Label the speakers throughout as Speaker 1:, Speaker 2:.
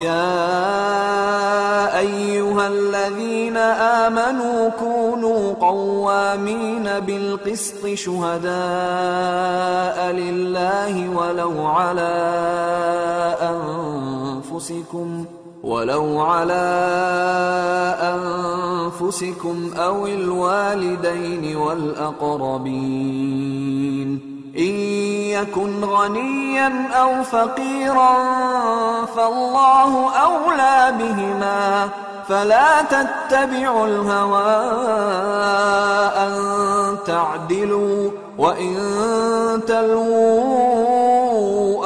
Speaker 1: يا أيها الذين آمنوا كونوا قوامين بالقسط شهداء لله ولو على أنفسكم أو الوالدين والأقربين إن يكن غنيا أو فقيرا فالله أولى بهما فلا تتبعوا الهوى أن تعدلوا وإن تلووا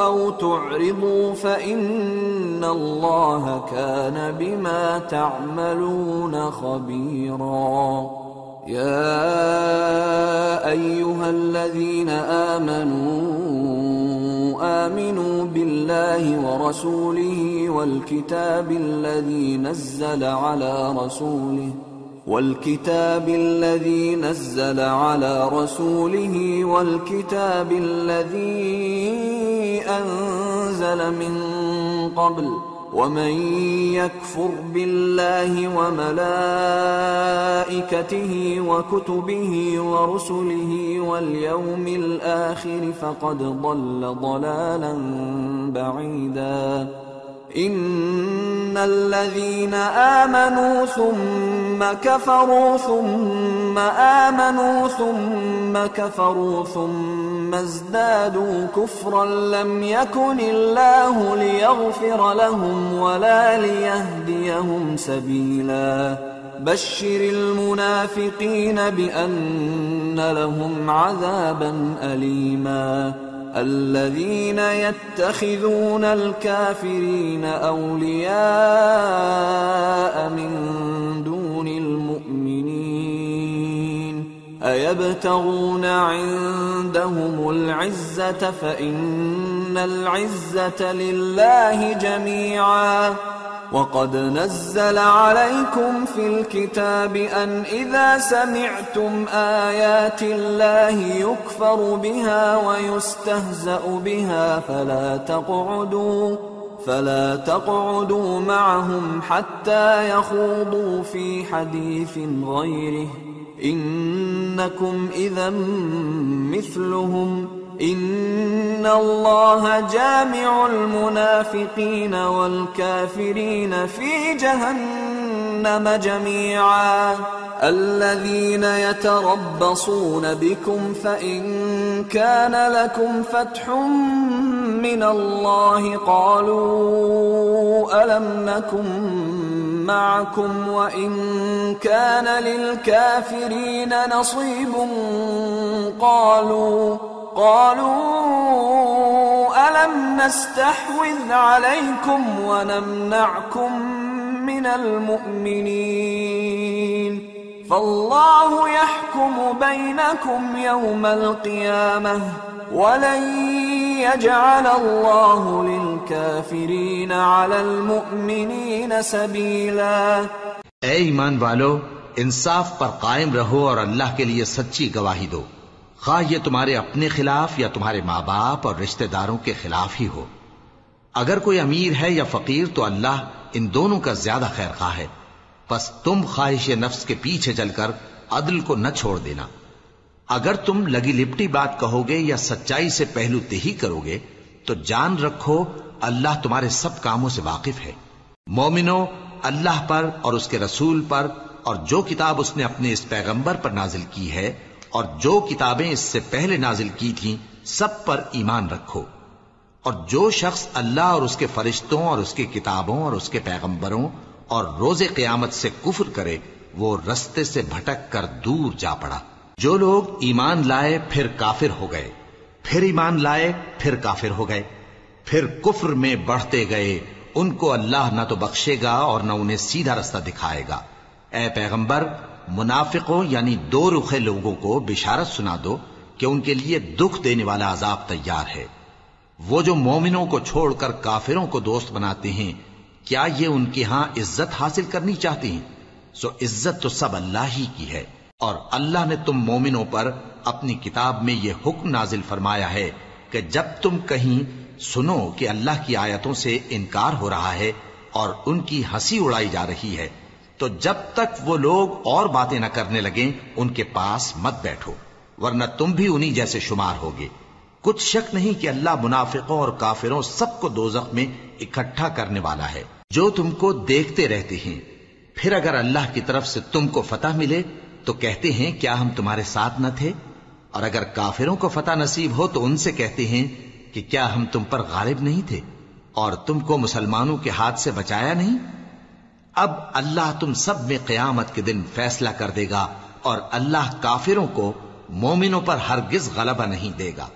Speaker 1: أو تعرضوا فإن الله كان بما تعملون خبيرا. يا أيها الذين آمنوا بالله ورسوله والكتاب الذي نزل على رسوله والكتاب الذي أنزل من قبل ومن يكفر بالله وملائكته وكتبه ورسله واليوم الآخر فقد ضل ضلالا بعيدا. إن الذين آمنوا ثم كفروا ثم آمنوا ثم كفروا ثم ازدادوا كفرا لم يكن الله ليغفر لهم ولا ليهديهم سبيلا. بشر المنافقين بأن لهم عذابا أليما. الذين يتخذون الكافرين أولياء من دون المؤمنين أيبتغون عندهم العزة فإن العزة لله جميعا. وقد نزل عليكم في الكتاب أن إذا سمعتم آيات الله يكفر بها ويستهزأ بها فلا تقعدوا معهم حتى يخوضوا في حديث غيره إنكم إذا مثلهم. إن الله جامع المنافقين والكافرين في جهنم جميعا. الذين يتربصون بكم فإن كان لكم فتح من الله قالوا ألم نكن معكم وإن كان للكافرين نصيب قالوا ألم نستحوذ عليكم ونمنعكم من المؤمنين فالله يحكم بينكم يوم القيامة ولن يجعل الله للكافرين على المؤمنين سبيلا.
Speaker 2: ऐ ईमान वालो, इंसाफ पर कायम रहो और अल्लाह के लिए सच्ची गवाही दो, खा ये तुम्हारे अपने खिलाफ या तुम्हारे माँ बाप और रिश्तेदारों के खिलाफ ही हो। अगर कोई अमीर है या फकीर तो अल्लाह इन दोनों का ज्यादा खैर खा है। बस तुम ख्वाहिश नफ्स के पीछे चलकर अदल को न छोड़ देना। अगर तुम लगी लिपटी बात कहोगे या सच्चाई से पहलू तेही करोगे तो जान रखो अल्लाह तुम्हारे सब कामों से वाकिफ है। मोमिनो, अल्लाह पर और उसके रसूल पर और जो किताब उसने अपने इस पैगंबर पर नाजिल की है और जो किताबें इससे पहले नाजिल की थीं, सब पर ईमान रखो। और जो शख्स अल्लाह और उसके फरिश्तों और उसके किताबों और उसके पैगंबरों और रोजे क़यामत से कुफ्र करे, वो रस्ते से भटक कर दूर जा पड़ा। जो लोग ईमान लाए फिर काफिर हो गए, फिर ईमान लाए फिर काफिर हो गए, फिर कुफ्र में बढ़ते गए, उनको अल्लाह न तो बख्शेगा और न उन्हें सीधा रास्ता दिखाएगा। ऐ पैगंबर, मुनाफिकों यानी दो रुखे लोगों को बिशारत सुना दो कि उनके लिए दुख देने वाला अजाब तैयार है। वो जो मोमिनों को छोड़कर काफिरों को दोस्त बनाते हैं, क्या ये उनके यहां इज्जत हासिल करनी चाहते हैं? सो इज्जत तो सब अल्लाह ही की है। और अल्लाह ने तुम मोमिनों पर अपनी किताब में यह हुक्म नाजिल फरमाया है कि जब तुम कहीं सुनो कि अल्लाह की आयतों से इनकार हो रहा है اور ان کی ہنسی اڑائی جا رہی ہے، تو جب تک وہ لوگ اور باتیں نہ کرنے لگیں ان کے پاس مت بیٹھو، ورنہ تم بھی انہی جیسے شمار ہوگے۔ کچھ شک نہیں کہ اللہ منافقوں اور کافروں سب کو دوزخ میں اکٹھا کرنے والا ہے، جو تم کو دیکھتے رہتے ہیں۔ پھر اگر اللہ کی طرف سے تم کو فتح ملے تو کہتے ہیں کیا ہم تمہارے ساتھ نہ تھے، اور اگر کافروں کو فتح نصیب ہو تو ان سے کہتے ہیں کہ کیا ہم تم پر غالب نہیں تھے اور تم کو مسلمانوں کے ہاتھ سے بچایا نہیں۔ اب اللہ تم سب میں قیامت کے دن فیصلہ کر دے گا، اور اللہ کافروں کو مومنوں پر ہرگز غلبہ نہیں دے گا۔